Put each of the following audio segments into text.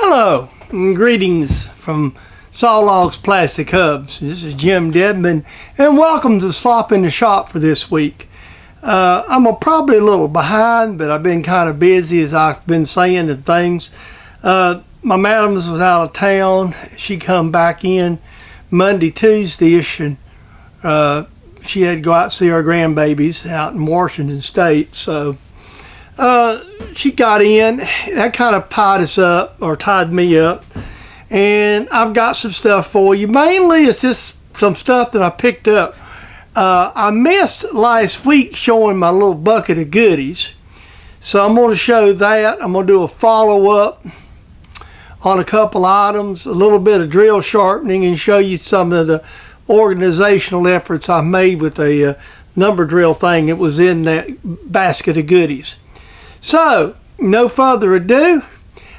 Hello, and greetings from Sawlogs Plastic Hubs. This is Jim Dedman, and welcome to Slop in the Shop for this week. I'm probably a little behind, but I've been kind of busy, as I've been saying, and things. My madam was out of town. She come back in Monday, Tuesday-ish, and she had to go out and see her grandbabies out in Washington State. So she got in. That kind of tied me up. And I've got some stuff for you. Mainly it's just some stuff that I picked up. I missed last week showing my little bucket of goodies. So I'm going to show that. I'm going to do a follow-up on a couple items, a little bit of drill sharpening, and show you some of the organizational efforts I made with a number drill thing that was in that basket of goodies. So, no further ado,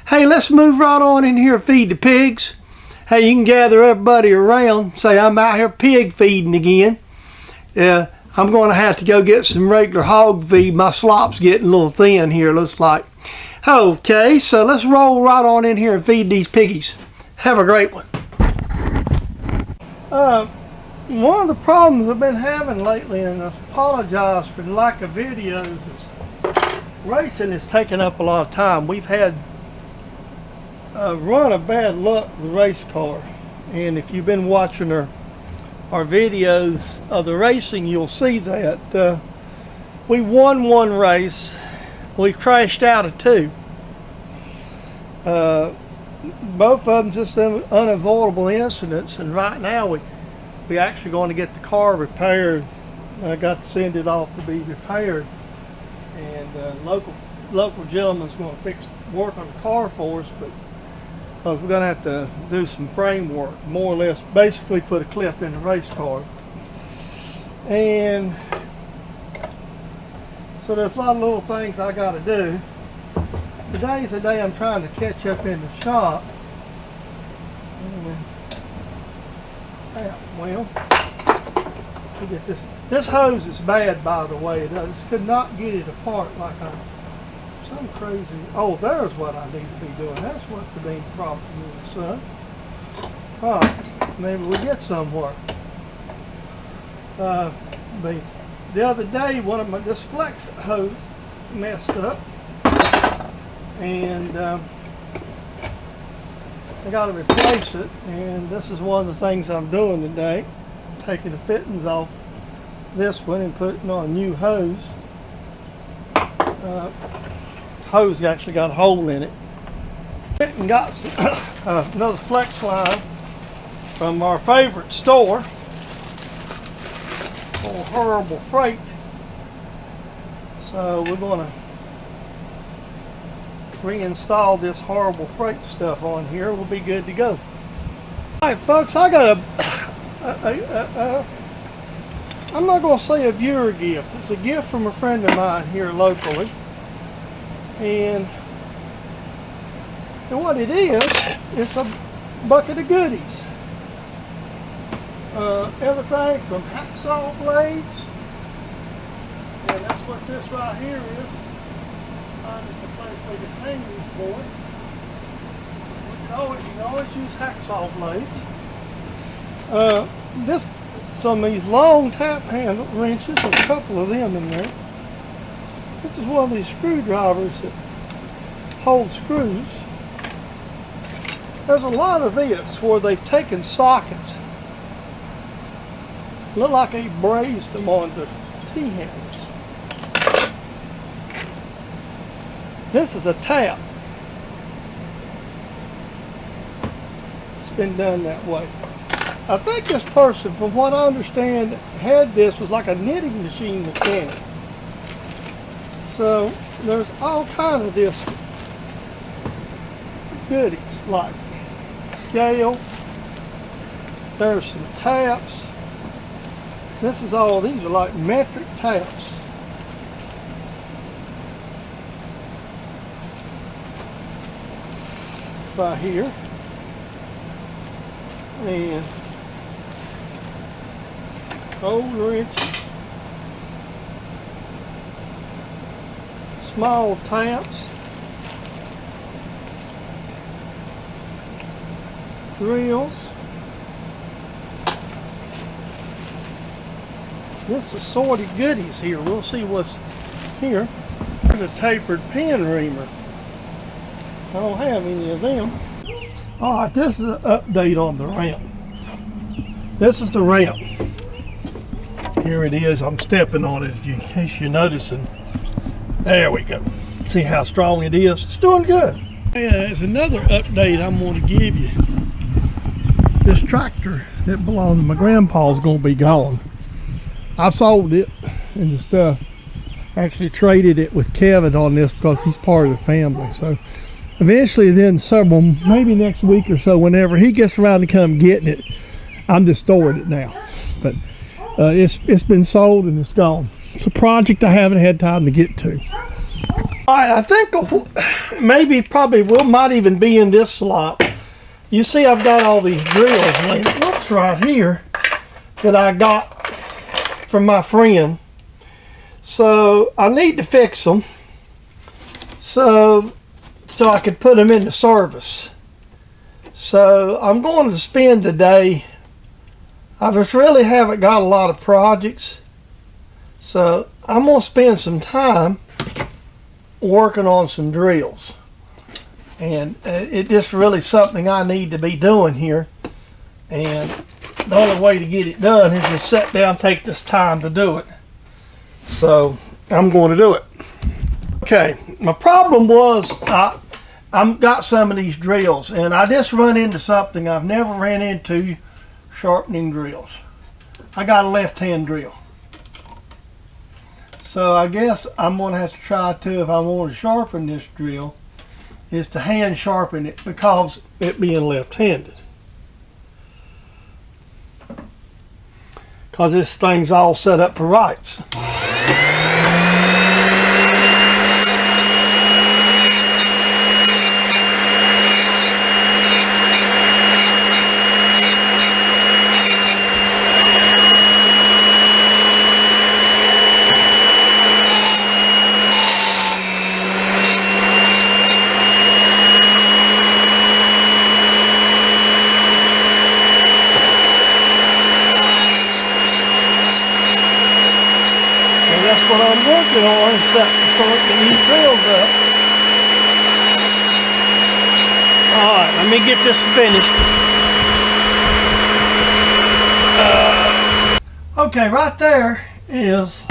hey, let's move right on in here and feed the pigs. Hey, you can gather everybody around, say I'm out here pig feeding again. I'm going to have to go get some regular hog feed. My slop's getting a little thin here, looks like. Okay, so let's roll right on in here and feed these piggies. Have a great one. One of the problems I've been having lately, and I apologize for the lack of videos, is racing is taking up a lot of time. We've had a run of bad luck with the race car, and if you've been watching our videos of the racing, you'll see that we won one race, we crashed out of two. Both of them just unavoidable incidents, and right now we actually going to get the car repaired. I got to send it off to be repaired, and local gentleman's going to work on the car for us, but because we're going to have to do some framework, more or less, basically put a clip in the race car. And so there's a lot of little things I got to do. Today's the day I'm trying to catch up in the shop. Well, we get this. This hose is bad, by the way. I just could not get it apart like some crazy. Oh, there's what I need to be doing. That's what the main problem is, son. All right, maybe we get somewhere. The other day, this flex hose messed up, and I got to replace it. And this is one of the things I'm doing today, taking the fittings off this one and putting on a new hose. Hose actually got a hole in it. And got another flex line from our favorite store, called Horrible Freight. So we're going to reinstall this Horrible Freight stuff on here. We'll be good to go. All right, folks, I got I'm not going to say a viewer gift. It's a gift from a friend of mine here locally. And what it is, it's a bucket of goodies. Everything from hacksaw blades, and that's what this right here is. It's a place where you hang these boys. You can always use hacksaw blades. Some of these long tap handle wrenches, a couple of them in there. This is one of these screwdrivers that hold screws. There's a lot of this where they've taken sockets. Look like they brazed them onto T-handles. This is a tap. It's been done that way. I think this person, from what I understand, had this was like a knitting machine mechanic. So there's all kind of this goodies, like scale. There's some taps. These are like metric taps. Right here. And old wrenches. Small taps. drills. This is assorted goodies here. We'll see what's here. There's a tapered pin reamer. I don't have any of them. Alright, this is an update on the ramp. This is the ramp. Here it is. I'm stepping on it in case you're noticing. There we go. See how strong it is? It's doing good. And there's another update I'm going to give you. This tractor that belonged to my grandpa is going to be gone. I sold it and the stuff. Actually traded it with Kevin on this because he's part of the family. So eventually then maybe next week or so, whenever he gets around to come getting it, I'm just storing it now. But it's been sold and it's gone. It's a project I haven't had time to get to. All right, I think probably might even be in this slop. You see I've got all these drills. What's right here that I got from my friend. So I need to fix them so I could put them into service. So I'm going to spend the day. I just really haven't got a lot of projects. So I'm going to spend some time working on some drills. And it's just really something I need to be doing here. And the only way to get it done is to sit down and take this time to do it. So I'm going to do it. Okay, my problem was I've got some of these drills and I just run into something I've never ran into: sharpening drills. I got a left-hand drill. So I guess I'm going to have to try to, if I want to sharpen this drill, is to hand sharpen it because it being left-handed. Because this thing's all set up for rights. That's what I'm working on, is starting these drills up. Alright, let me get this finished. Okay, right there is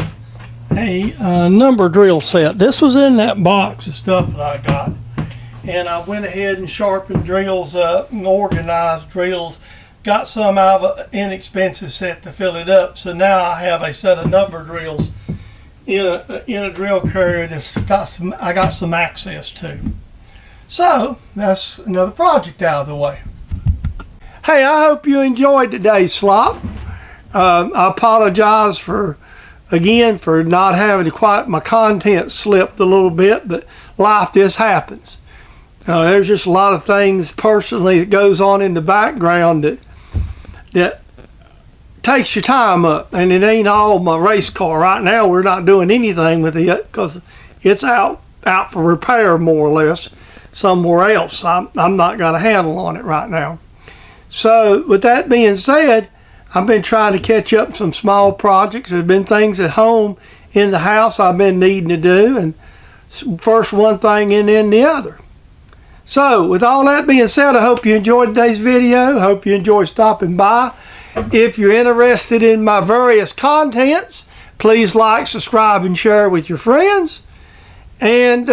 a number drill set. This was in that box of stuff that I got. And I went ahead and sharpened drills up and organized drills. Got some out of an inexpensive set to fill it up. So now I have a set of number drills in a drill carrier that's I got some access to. So that's another project out of the way. Hey, I hope you enjoyed today's slop. I apologize again for not having quite my content slipped a little bit, but life just happens. There's just a lot of things personally that goes on in the background that takes your time up, and it ain't all my race car. Right now we're not doing anything with it because it's out for repair more or less somewhere else. I'm not got a handle on it right now. So with that being said, I've been trying to catch up some small projects. There's been things at home in the house I've been needing to do, and first one thing and then the other. So with all that being said, I hope you enjoyed today's video. I hope you enjoyed stopping by. If you're interested in my various contents, please like, subscribe, and share with your friends. And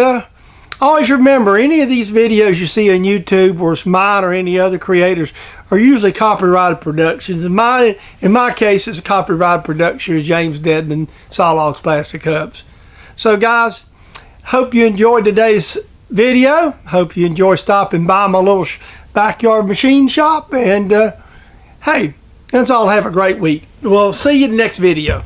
always remember, any of these videos you see on YouTube, or it's mine or any other creators, are usually copyrighted productions. In my case, it's a copyrighted production of James Dedman, Slop Plastic Hubs. So guys, hope you enjoyed today's video. Hope you enjoy stopping by my little backyard machine shop. And hey, that's all. Have a great week. We'll see you in the next video.